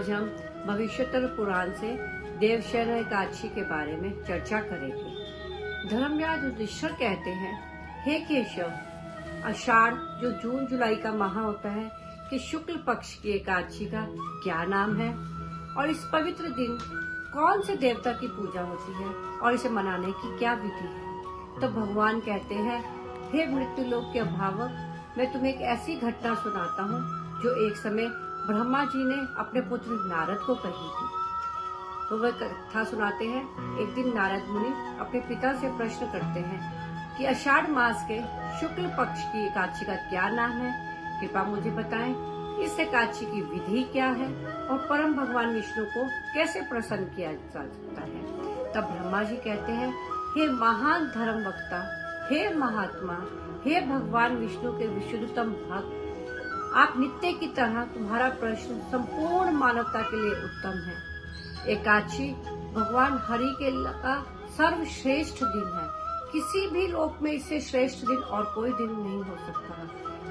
आज हम भविष्योत्तर पुराण से देवशयन एकादशी के बारे में चर्चा करेंगे। धर्मव्यास युधिष्ठिर कहते हैं, हे केशव, आषाढ़ जो जून जुलाई का माह होता है कि शुक्ल पक्ष की एकादशी का क्या नाम है और इस पवित्र दिन कौन से देवता की पूजा होती है और इसे मनाने की क्या विधि है। तो भगवान कहते हैं, हे मृत्युलोक के अभावक, मैं तुम्हें एक ऐसी घटना सुनाता हूँ जो एक समय ब्रह्मा जी ने अपने पुत्र नारद को कही थी। तो वह कथा सुनाते हैं। एक दिन नारद मुनि अपने पिता से प्रश्न करते हैं कि आषाढ़ मास के शुक्ल पक्ष की एकादशी का क्या नाम है, कृपया मुझे बताएं। इस एकादशी की विधि क्या है और परम भगवान विष्णु को कैसे प्रसन्न किया जा सकता है। तब ब्रह्मा जी कहते हैं, हे महान धर्म वक्ता, हे महात्मा, हे भगवान विष्णु के विशुद्धतम भक्त, आप नित्य की तरह तुम्हारा प्रश्न संपूर्ण मानवता के लिए उत्तम है। एकादशी भगवान हरि के का सर्वश्रेष्ठ दिन है। किसी भी लोक में इससे श्रेष्ठ दिन और कोई दिन नहीं हो सकता।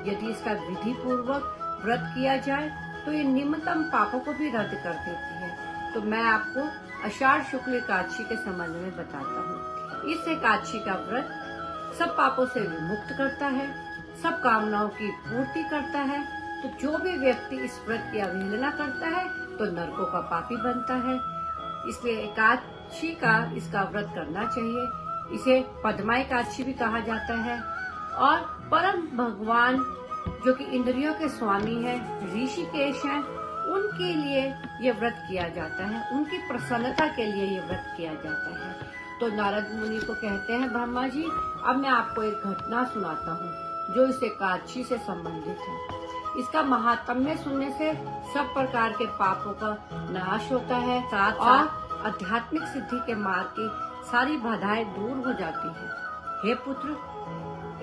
यदि इसका विधि पूर्वक व्रत किया जाए तो ये निम्नतम पापों को भी रद्द कर देती है। तो मैं आपको आषाढ़ शुक्ल एकादशी के संबंध में बताता हूँ। इस एकादशी का व्रत सब पापों से विमुक्त करता है, सब कामनाओं की पूर्ति करता है। तो जो भी व्यक्ति इस व्रत की अवहेलना करता है तो नरकों का पापी बनता है। इसलिए एकादशी का इसका व्रत करना चाहिए। इसे पद्मा एकादशी भी कहा जाता है। और परम भगवान जो कि इंद्रियों के स्वामी है, ऋषिकेश हैं, उनके लिए ये व्रत किया जाता है। उनकी प्रसन्नता के लिए ये व्रत किया जाता है। तो नारद मुनि को कहते हैं, ब्रह्मा जी, अब मैं आपको एक घटना सुनाता हूँ जो इस एकादशी से संबंधित है। इसका महात्म्य सुनने से सब प्रकार के पापों का नाश होता है, साथ और आध्यात्मिक सिद्धि के मार्ग की सारी बाधाएं दूर हो जाती हैं। हे पुत्र,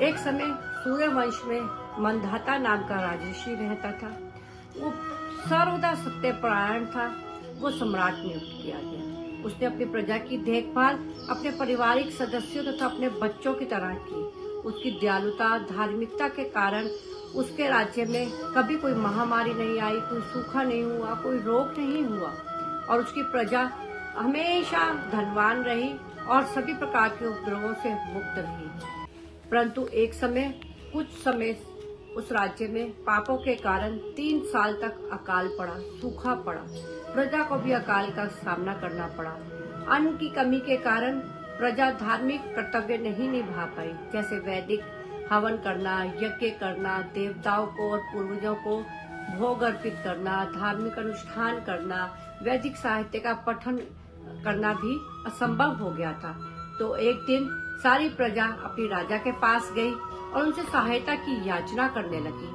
एक समय सूर्य वंश में मंधाता नाम का राजर्षि रहता था। वो सर्वदा सत्यपरायण था। वो सम्राट नियुक्त किया गया। उसने अपनी प्रजा की देखभाल अपने पारिवारिक सदस्यों तथा अपने बच्चों की तरह की। उसकी दयालुता, धार्मिकता के कारण उसके राज्य में कभी कोई महामारी नहीं आई, कोई सूखा नहीं हुआ, कोई रोग नहीं हुआ और उसकी प्रजा हमेशा धनवान रही और सभी प्रकार के उपद्रवों से मुक्त रही। परंतु एक समय कुछ समय उस राज्य में पापों के कारण 3 साल तक अकाल पड़ा, सूखा पड़ा। प्रजा को भी अकाल का सामना करना पड़ा। अन्न की कमी के कारण प्रजा धार्मिक कर्तव्य नहीं निभा पाई, जैसे वैदिक हवन करना, यज्ञ करना, देवताओं को और पूर्वजों को भोग अर्पित करना, धार्मिक अनुष्ठान करना, वैदिक साहित्य का पठन करना भी असंभव हो गया था। तो एक दिन सारी प्रजा अपनी राजा के पास गई और उनसे सहायता की याचना करने लगी।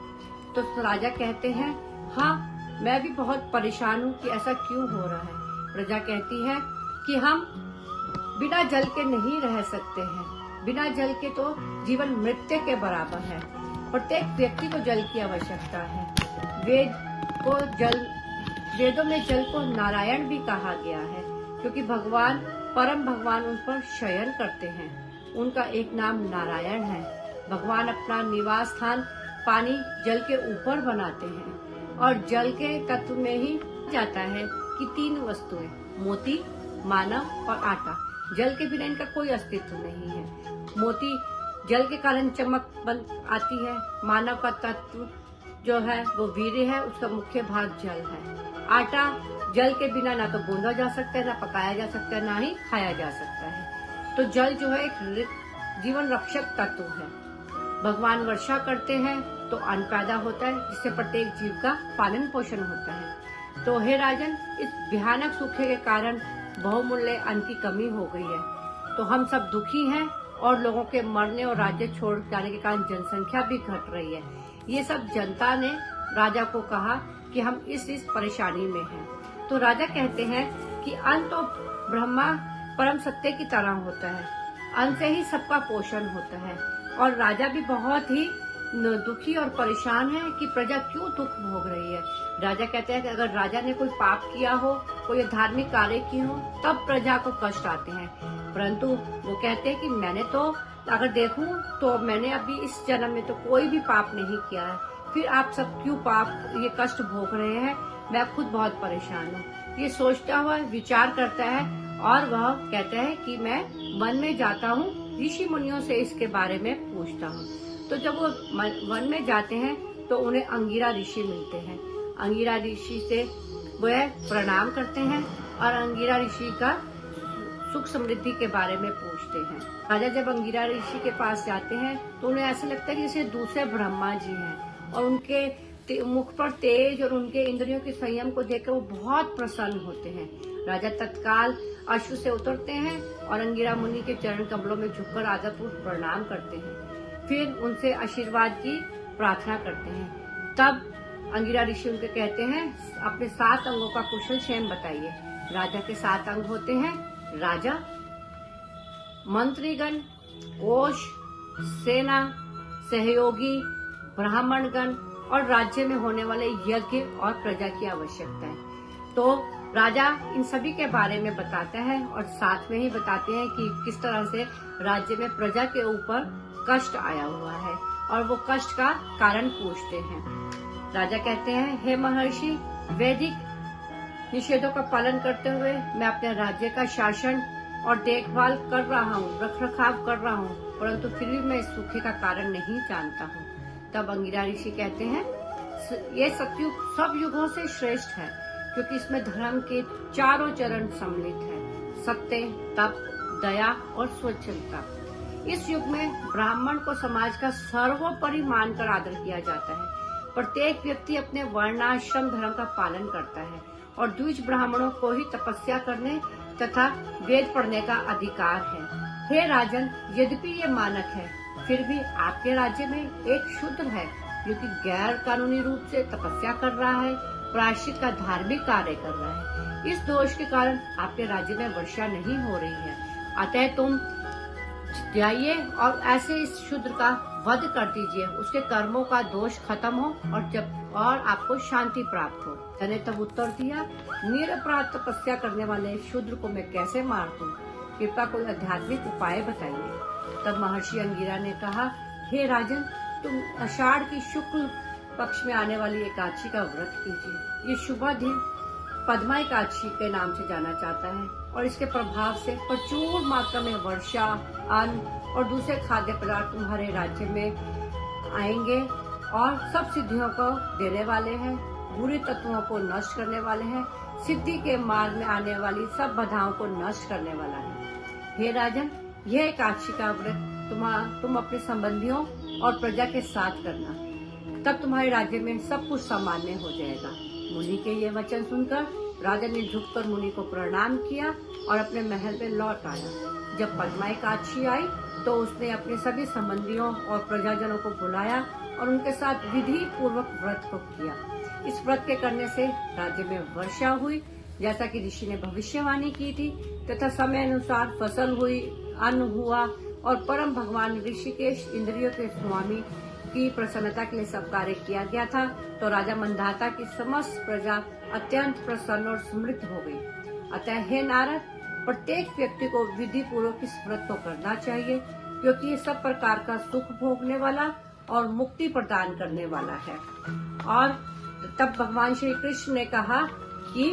तो राजा कहते हैं, हाँ, मैं भी बहुत परेशान हूँ कि ऐसा क्यों हो रहा है। प्रजा कहती है कि हम बिना जल के नहीं रह सकते हैं। बिना जल के तो जीवन मृत्यु के बराबर है। प्रत्येक व्यक्ति को जल की आवश्यकता है। वेदों में जल को नारायण भी कहा गया है, क्योंकि भगवान परम भगवान उन पर शयन करते हैं। उनका एक नाम नारायण है। भगवान अपना निवास स्थान पानी जल के ऊपर बनाते हैं और जल के तत्व में ही जाता है कि 3 वस्तुएं, मोती, मानव और आटा। जल के बिना इनका कोई अस्तित्व नहीं है। मोती जल के कारण चमक बन आती है। मानव का तत्व जो है वो वीर्य है, उसका मुख्य भाग जल है। आटा जल के बिना ना तो गूंदा जा सकता है, ना पकाया जा सकता है, ना ही खाया जा सकता है। तो जल जो है एक जीवन रक्षक तत्व है। भगवान वर्षा करते हैं तो अन्न पैदा होता है, जिससे प्रत्येक जीव का पालन पोषण होता है। तो हे राजन, इस भयानक सूखे के कारण बहुमूल्य अन्न की कमी हो गई है। तो हम सब दुखी हैं और लोगों के मरने और राज्य छोड़ जाने के कारण जनसंख्या भी घट रही है। ये सब जनता ने राजा को कहा कि हम इस परेशानी में हैं। तो राजा कहते हैं कि अन्न तो ब्रह्मा परम सत्य की तरह होता है। अन्न से ही सबका पोषण होता है। और राजा भी बहुत ही दुखी और परेशान है कि प्रजा क्यों दुख भोग रही है। राजा कहते हैं कि अगर राजा ने कोई पाप किया हो, कोई धार्मिक कार्य किए हो, तब प्रजा को कष्ट आते हैं। परंतु वो कहते हैं कि मैंने तो अगर देखूं तो मैंने अभी इस जन्म में तो कोई भी पाप नहीं किया है, फिर आप सब क्यों पाप ये कष्ट भोग रहे हैं। मैं खुद बहुत परेशान हूँ। ये सोचता हुआ विचार करता है और वह कहता है कि मैं वन में जाता हूँ, ऋषि मुनियों से इसके बारे में पूछता हूँ। तो जब वो वन में जाते हैं तो उन्हें अंगिरा ऋषि मिलते हैं। अंगिरा ऋषि से वह प्रणाम करते हैं और अंगिरा ऋषि का सुख समृद्धि के बारे में पूछते हैं। राजा जब अंगिरा ऋषि के पास जाते हैं तो उन्हें ऐसा लगता है कि जैसे दूसरे ब्रह्मा जी हैं और उनके मुख पर तेज और उनके इंद्रियों के संयम को देखकर वो बहुत प्रसन्न होते हैं। राजा तत्काल अश्व से उतरते हैं और अंगिरा मुनि के चरण कमलों में झुककर आदरपूर्वक प्रणाम करते हैं। फिर उनसे आशीर्वाद की प्रार्थना करते हैं। तब अंगिरा ऋषि उनके कहते हैं, अपने 7 अंगों का कुशल क्षेम बताइए। राजा के 7 अंग होते हैं, राजा, मंत्रीगण, कोष, सेना, सहयोगी, ब्राह्मणगण और राज्य में होने वाले यज्ञ और प्रजा की आवश्यकताएं। तो राजा इन सभी के बारे में बताता है और साथ में ही बताते हैं कि किस तरह से राज्य में प्रजा के ऊपर कष्ट आया हुआ है और वो कष्ट का कारण पूछते हैं। राजा कहते हैं, हे महर्षि, वैदिक निषेधों का पालन करते हुए मैं अपने राज्य का शासन और देखभाल कर रहा हूँ, रखरखाव कर रहा हूँ, परंतु फिर भी मैं इस सूखे का कारण नहीं जानता हूँ। तब अंगिरा ऋषि कहते हैं, ये सतयुग सब युगों से श्रेष्ठ है क्योंकि इसमें धर्म के चारों चरण सम्मिलित है, सत्य, तप, दया और स्वच्छता। इस युग में ब्राह्मण को समाज का सर्वोपरि मानकर आदर किया जाता है। प्रत्येक व्यक्ति अपने वर्णाश्रम धर्म का पालन करता है और द्विज ब्राह्मणों को ही तपस्या करने तथा वेद पढ़ने का अधिकार है। हे राजन, यद्यपि ये मानक है, फिर भी आपके राज्य में एक शूद्र है जो कि गैर कानूनी रूप से तपस्या कर रहा है, प्रायश्चित का धार्मिक कार्य कर रहा है। इस दोष के कारण आपके राज्य में वर्षा नहीं हो रही है। अतः तुम जाइए और ऐसे इस शूद्र का वध कर दीजिए, उसके कर्मों का दोष खत्म हो और आपको शांति प्राप्त हो। मैंने तब उत्तर दिया, निरपराध तपस्या करने वाले शूद्र को मैं कैसे मार दूं? कृपया कोई आध्यात्मिक उपाय बताइए। तब महर्षि अंगिरा ने कहा, हे राजन, तुम आषाढ़ की शुक्ल पक्ष में आने वाली एकादशी का व्रत कीजिए। ये शुभ दिन पद्मा एकादशी के नाम से जाना जाता है और इसके प्रभाव से प्रचुर मात्रा में वर्षा, अन्न और दूसरे खाद्य पदार्थ तुम्हारे राज्य में आएंगे और सब सिद्धियों को देने वाले हैं, बुरे तत्वों को नष्ट करने वाले हैं, सिद्धि के मार्ग में आने वाली सब बाधाओं को नष्ट करने वाला है। हे राजन, यह एकादशी का व्रत तुम अपने संबंधियों और प्रजा के साथ करना, तब तुम्हारे राज्य में सब कुछ सामान्य हो जाएगा। मुनि के ये वचन सुनकर राजा ने झुककर मुनि को प्रणाम किया और अपने महल में लौट आया। जब पद्मा एकादशी आई तो उसने अपने सभी संबंधियों और प्रजाजनों को बुलाया और उनके साथ विधि पूर्वक व्रत को किया। इस व्रत के करने से राज्य में वर्षा हुई, जैसा कि ऋषि ने भविष्यवाणी की थी, तथा समय अनुसार फसल हुई, अन्न हुआ और परम भगवान ऋषिकेश इंद्रियों के स्वामी की प्रसन्नता के लिए सब कार्य किया गया था। तो राजा मंदाता की समस्त प्रजा अत्यंत प्रसन्न और समृद्ध हो गई। अतः हे नारद, प्रत्येक व्यक्ति को विधि पूर्वक इस व्रत को करना चाहिए क्योंकि ये सब प्रकार का सुख भोगने वाला और मुक्ति प्रदान करने वाला है। और तब भगवान श्री कृष्ण ने कहा कि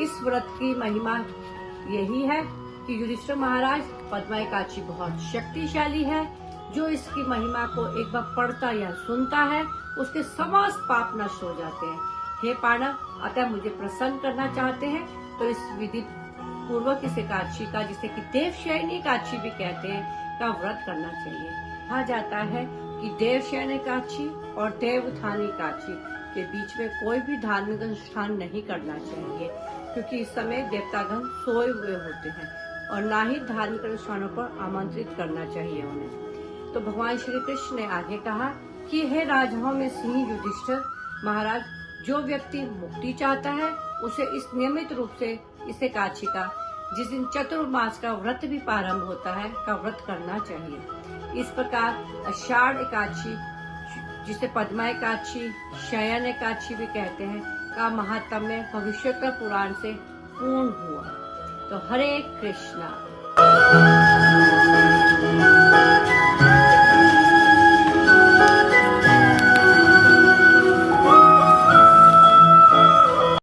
इस व्रत की महिमा यही है कि युधिष्ठिर महाराज, पद्मा एकादशी बहुत शक्तिशाली है। जो इसकी महिमा को एक बार पढ़ता या सुनता है उसके समस्त पाप नष्ट हो जाते हैं। हे पांडव, अतः मुझे प्रसन्न करना चाहते हैं तो इस विधि पूर्वक इस एकादशी का, जिसे कि देवशयनी एकादशी भी कहते हैं, का व्रत करना चाहिए। कहा जाता है कि देवशयनी एकादशी और देवउत्थान एकादशी के बीच में कोई भी धार्मिक अनुष्ठान नहीं करना चाहिए क्योंकि इस समय देवतागण सोए हुए होते हैं और न ही धार्मिक अनुष्ठानों पर आमंत्रित करना चाहिए उन्हें। तो भगवान श्री कृष्ण ने आगे कहा कि हे राजाओं में सिंह युधिष्ठिर महाराज, जो व्यक्ति मुक्ति चाहता है उसे इस नियमित रूप से इस एकादशी का, जिस दिन चतुर्मास का व्रत भी प्रारंभ होता है, का व्रत करना चाहिए। इस प्रकार आषाढ़ एकादशी, जिसे पद्मा एकादशी, शयन एकादशी भी कहते हैं, का महात्म्य भविष्योत्तर पुराण से पूर्ण हुआ। तो हरे कृष्णा।